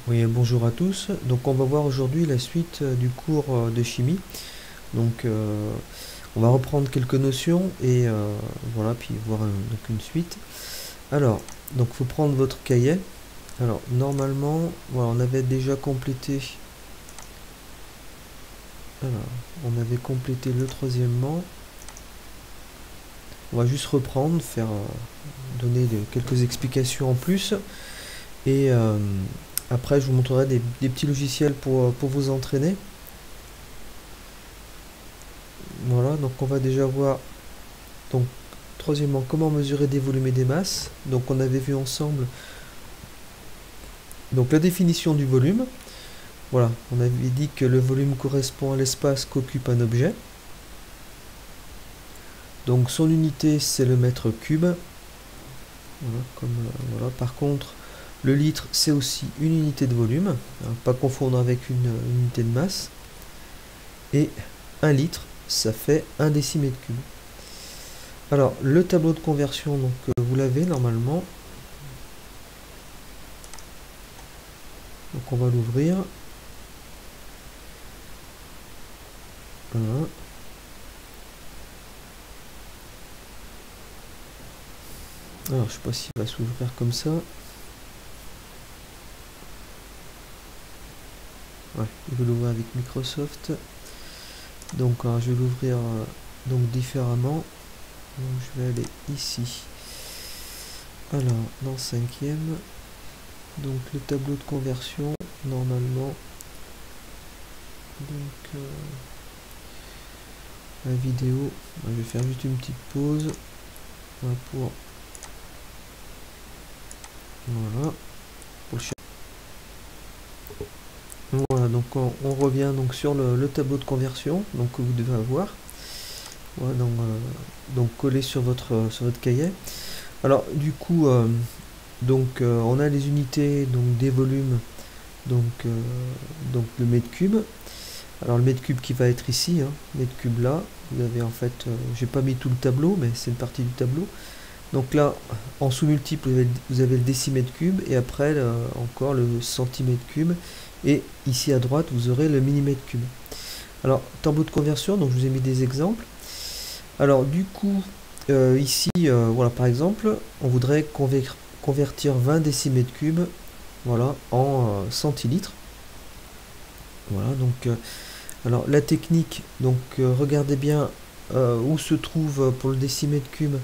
Oui, bonjour à tous. Donc on va voir aujourd'hui la suite du cours de chimie. Donc on va reprendre quelques notions et voilà, puis voir donc une suite. Alors, donc faut prendre votre cahier. Alors normalement, voilà, on avait déjà complété. Alors, on avait complété le troisièmement. On va juste reprendre, faire donner quelques explications en plus et après je vous montrerai des petits logiciels pour vous entraîner. Voilà, donc on va déjà voir, donc troisièmement, comment mesurer des volumes et des masses. Donc on avait vu ensemble donc la définition du volume. Voilà, on avait dit que le volume correspond à l'espace qu'occupe un objet. Donc son unité c'est le mètre cube. Voilà, voilà. Par contre, le litre c'est aussi une unité de volume, hein, pas confondre avec une unité de masse. Et un litre, ça fait un décimètre cube. Alors, le tableau de conversion, donc vous l'avez normalement. Donc on va l'ouvrir. Voilà. Alors, je sais pas s'il va s'ouvrir comme ça. Ouais, je vais l'ouvrir avec Microsoft. Donc, alors, je vais l'ouvrir donc différemment. Donc, je vais aller ici. Alors, dans cinquième. Donc, le tableau de conversion, normalement. Donc, la vidéo. Je vais faire juste une petite pause. Voilà, voilà. Pour le Voilà, donc on revient donc sur le tableau de conversion donc que vous devez avoir. Voilà, donc collé sur votre cahier. Alors du coup, on a les unités donc des volumes, donc le mètre cube. Alors le mètre cube qui va être ici, hein, mètre cube là. Vous avez en fait, j'ai pas mis tout le tableau, mais c'est une partie du tableau. Donc là, en sous-multiple, vous avez le décimètre cube et après encore le centimètre cube. Et ici à droite, vous aurez le millimètre cube. Alors, tableau de conversion, donc je vous ai mis des exemples. Alors du coup, ici, voilà, par exemple, on voudrait convertir 20 décimètres cubes, voilà, en centilitres. Voilà, donc, alors la technique, donc regardez bien où se trouve pour le décimètre cube.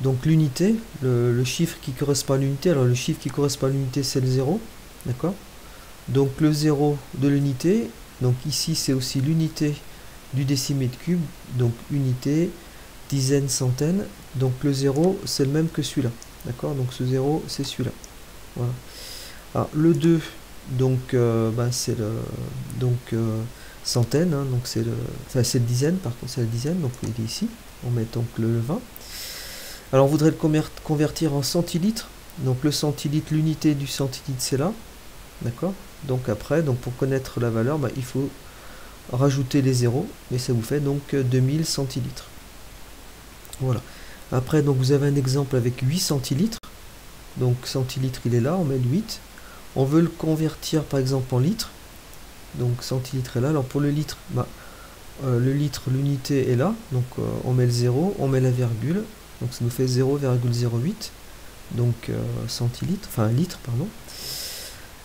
Donc l'unité, le chiffre qui correspond à l'unité, alors le chiffre qui correspond à l'unité c'est le 0, d'accord? Donc le 0 de l'unité, donc ici c'est aussi l'unité du décimètre cube, donc unité, dizaine, centaine, donc le 0 c'est le même que celui-là, d'accord? Donc ce 0 c'est celui-là, voilà. Alors le 2, donc c'est le centaine, hein, donc c'est le, enfin c'est le dizaine, par contre c'est la dizaine, donc il est ici, on met donc le 20. Alors on voudrait le convertir en centilitres. Donc le centilitre, l'unité du centilitre c'est là. D'accord? Donc après, donc pour connaître la valeur, il faut rajouter les zéros. Et ça vous fait donc 2000 centilitres. Voilà. Après, donc vous avez un exemple avec 8 centilitres. Donc centilitre il est là, on met le 8. On veut le convertir par exemple en litres. Donc centilitre est là. Alors pour le litre, le litre, l'unité est là. Donc on met le 0, on met la virgule. Donc ça nous fait 0,08, donc centilitres, enfin litre, pardon.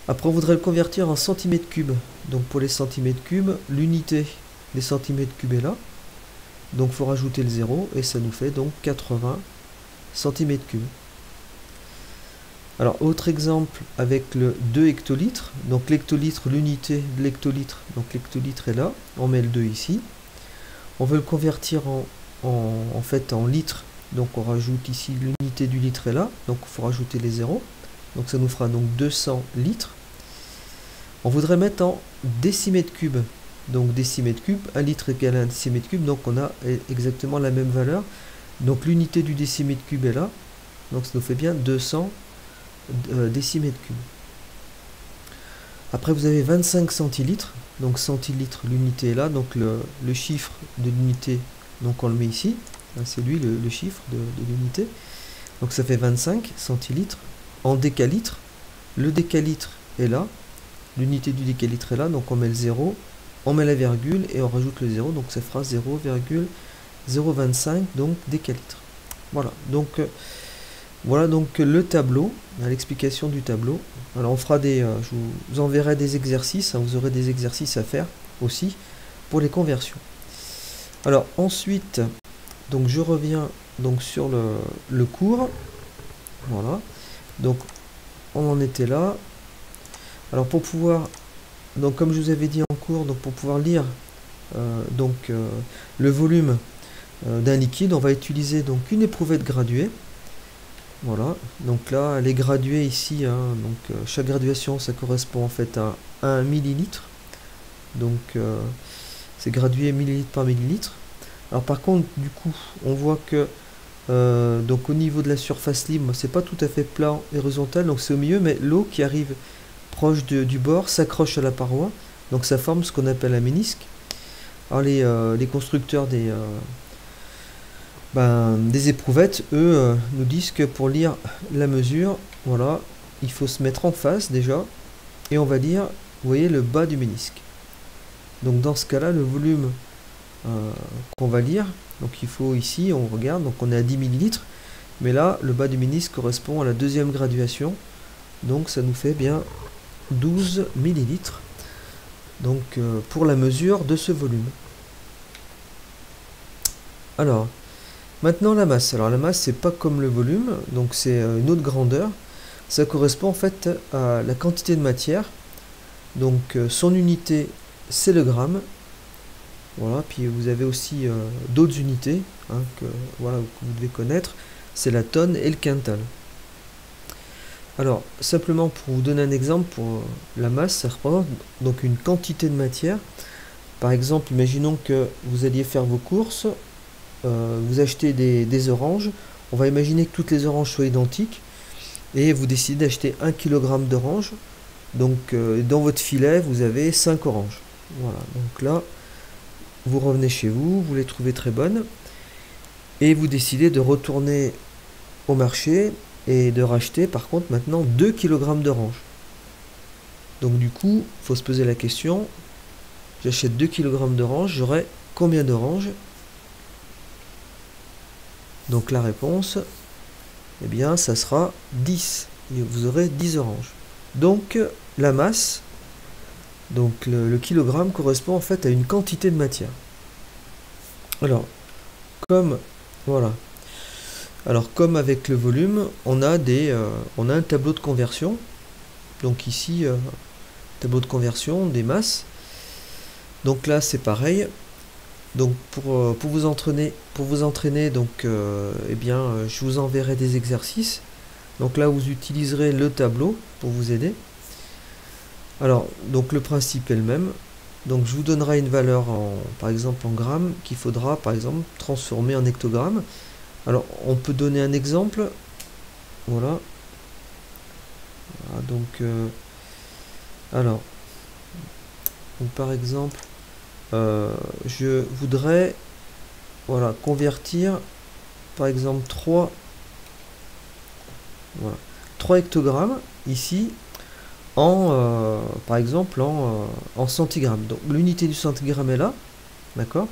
Après on voudrait le convertir en centimètres cubes. Donc pour les centimètres cubes, l'unité des centimètres cubes est là. Donc il faut rajouter le 0 et ça nous fait donc 80 centimètres cubes. Alors autre exemple avec le 2 hectolitres. Donc l'hectolitre, l'unité de l'hectolitre, donc l'hectolitre est là. On met le 2 ici. On veut le convertir en fait en litres. Donc on rajoute ici l'unité du litre est là, donc il faut rajouter les zéros. Donc ça nous fera donc 200 litres. On voudrait mettre en décimètre cube. Donc décimètre cube, 1 litre égale 1 décimètre cube, donc on a exactement la même valeur. Donc l'unité du décimètre cube est là, donc ça nous fait bien 200 décimètres cubes. Après vous avez 25 centilitres, donc centilitres, l'unité est là, donc le chiffre de l'unité, donc on le met ici. C'est lui le chiffre de l'unité. Donc ça fait 25 centilitres. En décalitres, le décalitre est là. l'unité du décalitre est là, donc on met le 0, on met la virgule et on rajoute le 0, donc ça fera 0,025 donc décalitre. Voilà donc le tableau, l'explication du tableau. Alors on fera je vous enverrai des exercices, hein, vous aurez des exercices à faire aussi pour les conversions. Alors ensuite, donc je reviens donc sur le cours. Voilà. Donc on en était là. Alors pour pouvoir, donc comme je vous avais dit en cours, donc pour pouvoir lire le volume d'un liquide, on va utiliser donc une éprouvette graduée. Voilà, donc là elle est graduée ici, hein, donc chaque graduation ça correspond en fait à 1 millilitre. Donc c'est gradué millilitre par millilitre. Alors par contre du coup on voit que donc au niveau de la surface libre c'est pas tout à fait plat et horizontal, donc c'est au milieu, mais l'eau qui arrive proche du bord s'accroche à la paroi, donc ça forme ce qu'on appelle un ménisque. Alors les constructeurs des éprouvettes, eux, nous disent que pour lire la mesure, voilà, il faut se mettre en face déjà, et on va lire, vous voyez, le bas du ménisque. Donc dans ce cas-là, le volume qu'on va lire, donc il faut ici, on regarde, donc on est à 10 millilitres, mais là, le bas du ménisque correspond à la deuxième graduation, donc ça nous fait bien 12 millilitres, donc pour la mesure de ce volume. Alors, maintenant la masse. Alors la masse c'est pas comme le volume, donc c'est une autre grandeur. Ça correspond en fait à la quantité de matière. Donc son unité c'est le gramme. Voilà, puis vous avez aussi d'autres unités hein, que vous devez connaître. C'est la tonne et le quintal. Alors simplement pour vous donner un exemple, pour la masse, ça représente donc une quantité de matière. Par exemple, imaginons que vous alliez faire vos courses. Vous achetez des oranges, on va imaginer que toutes les oranges soient identiques, et vous décidez d'acheter 1 kg d'oranges, donc dans votre filet vous avez 5 oranges. Voilà, donc là vous revenez chez vous, vous les trouvez très bonnes, et vous décidez de retourner au marché et de racheter par contre maintenant 2 kg d'oranges. Donc du coup, il faut se poser la question, j'achète 2 kg d'oranges, j'aurai combien d'oranges? Donc la réponse, eh bien, ça sera 10. Et vous aurez 10 oranges. Donc la masse, donc le kilogramme correspond en fait à une quantité de matière. Alors, comme voilà. Alors comme avec le volume, on a un tableau de conversion. Donc ici, tableau de conversion des masses. Donc là, c'est pareil. Donc pour vous entraîner, donc je vous enverrai des exercices. Donc là vous utiliserez le tableau pour vous aider. Alors donc le principe est le même. Donc je vous donnerai une valeur par exemple en grammes qu'il faudra par exemple transformer en hectogrammes. Alors on peut donner un exemple. Voilà. Donc par exemple. Je voudrais convertir par exemple 3 hectogrammes ici par exemple en centigrammes. Donc l'unité du centigramme est là, d'accord.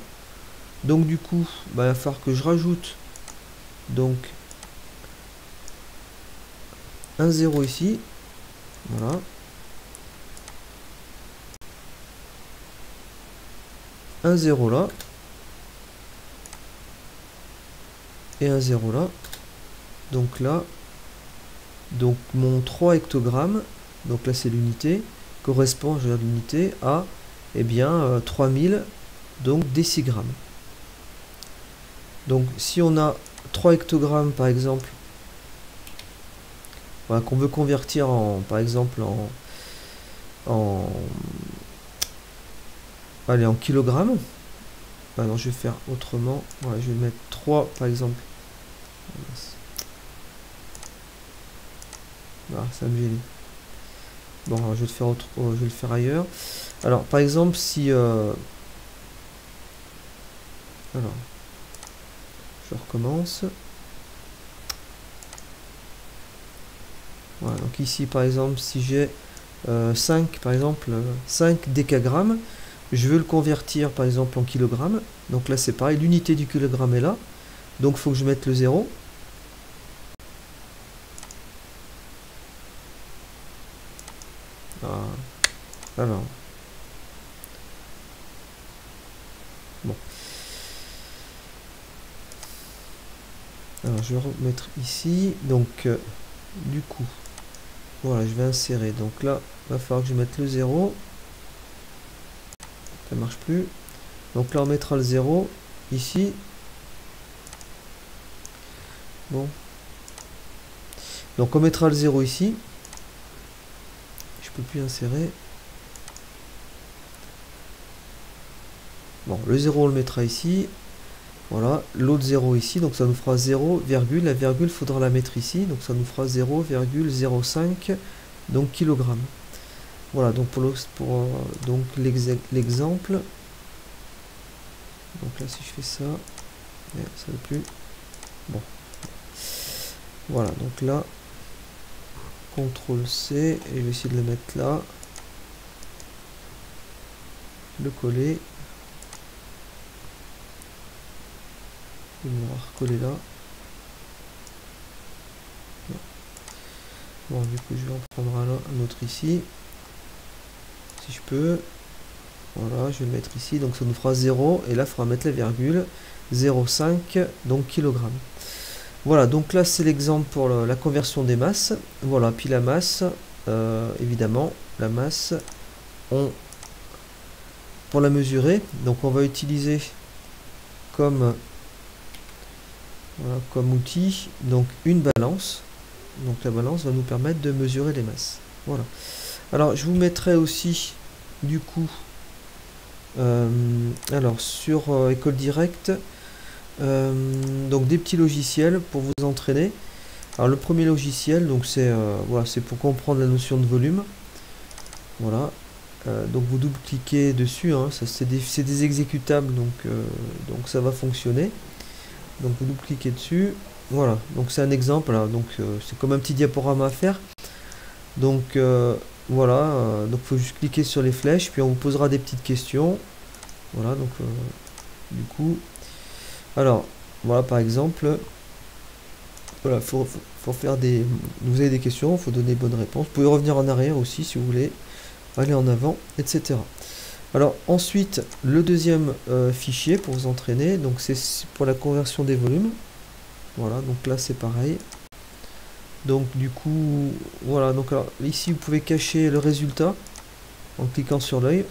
Donc du coup il va falloir que je rajoute donc un 0 ici, voilà. Un 0 là et un 0 là. Donc là, donc mon 3 hectogrammes, donc là c'est l'unité, correspond, je regarde l'unité, à 3000 donc décigrammes. Donc si on a 3 hectogrammes par exemple, qu'on veut convertir par exemple en kilogrammes. Alors je vais faire autrement. Voilà, je vais mettre 3 par exemple. Ça me gêne. Bon, alors, je vais le faire ailleurs. Alors par exemple si alors je recommence. Voilà, donc ici par exemple si j'ai 5 par exemple 5 décagrammes, je veux le convertir par exemple en kilogrammes, donc là c'est pareil, l'unité du kilogramme est là, donc il faut que je mette le 0. Alors bon, alors je vais remettre ici, donc du coup voilà, je vais insérer, donc là il va falloir que je mette le 0, ça marche plus, donc là on mettra le 0 ici. Bon, donc on mettra le 0 ici, je peux plus insérer. Bon, le 0 on le mettra ici, voilà, l'autre 0 ici, donc ça nous fera 0, virgule, la virgule faudra la mettre ici, donc ça nous fera 0,05 donc kilogramme. Voilà, donc pour donc l'exemple, donc là si je fais ça, ça ne veut plus, bon, voilà, donc là, CTRL C, et je vais essayer de le mettre là, le coller, on va recoller là. Bon, du coup je vais en prendre un autre ici, si je peux. Voilà, je vais le mettre ici, donc ça nous fera 0, et là il faudra mettre la virgule, 0,5 donc kilogramme. Voilà, donc là c'est l'exemple pour la conversion des masses. Voilà, puis la masse, évidemment, la masse, pour la mesurer, donc on va utiliser comme, voilà, comme outil donc une balance. Donc la balance va nous permettre de mesurer les masses. Voilà. Alors je vous mettrai aussi du coup alors sur École Directe donc des petits logiciels pour vous entraîner. Alors le premier logiciel, donc c'est voilà, c'est pour comprendre la notion de volume. Voilà. Donc vous double-cliquez dessus, hein, c'est des exécutables, donc ça va fonctionner. Donc vous double-cliquez dessus. Voilà, donc c'est un exemple, là, donc c'est comme un petit diaporama à faire. Donc voilà, donc il faut juste cliquer sur les flèches, puis on vous posera des petites questions. Voilà, donc du coup, alors voilà par exemple, voilà, faut faire des, vous avez des questions, il faut donner bonnes réponses. Vous pouvez revenir en arrière aussi si vous voulez, aller en avant, etc. Alors ensuite, le deuxième fichier pour vous entraîner, donc c'est pour la conversion des volumes. Voilà, donc là c'est pareil. Donc du coup, voilà, donc alors, ici vous pouvez cacher le résultat en cliquant sur l'œil.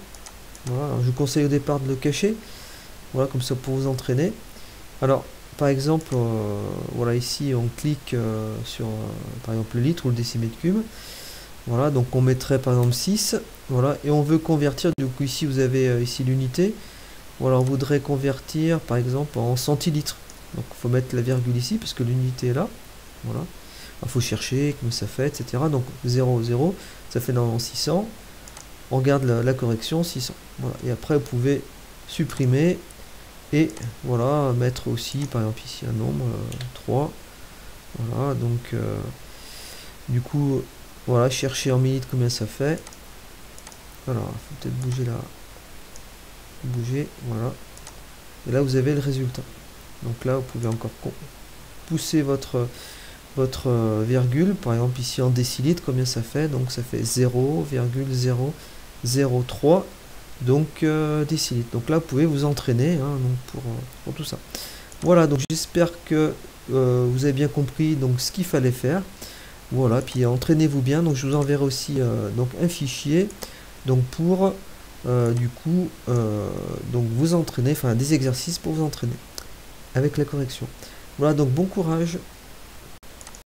Voilà, je vous conseille au départ de le cacher. Voilà, comme ça pour vous entraîner. Alors, par exemple, voilà, ici on clique sur par exemple le litre ou le décimètre cube. Voilà, donc on mettrait par exemple 6. Voilà, et on veut convertir, du coup ici vous avez ici l'unité. Voilà, on voudrait convertir par exemple en centilitres. Donc il faut mettre la virgule ici parce que l'unité est là. Voilà. Il faut chercher comment ça fait, etc. Donc 0, 0, ça fait dans 600. On regarde la correction, 600. Voilà. Et après, vous pouvez supprimer et voilà, mettre aussi, par exemple, ici un nombre, 3. Voilà, donc du coup, voilà, chercher en minutes combien ça fait. Alors, il faut peut-être bouger là. Bouger, voilà. Et là, vous avez le résultat. Donc là, vous pouvez encore pousser votre virgule, par exemple ici en décilitres, combien ça fait? Donc ça fait 0,003 donc décilitres. Donc là vous pouvez vous entraîner, hein, donc pour tout ça. Voilà, donc j'espère que vous avez bien compris donc ce qu'il fallait faire. Voilà, puis entraînez-vous bien. Donc je vous enverrai aussi donc un fichier donc pour du coup donc vous entraîner, enfin des exercices pour vous entraîner avec la correction. Voilà, donc bon courage.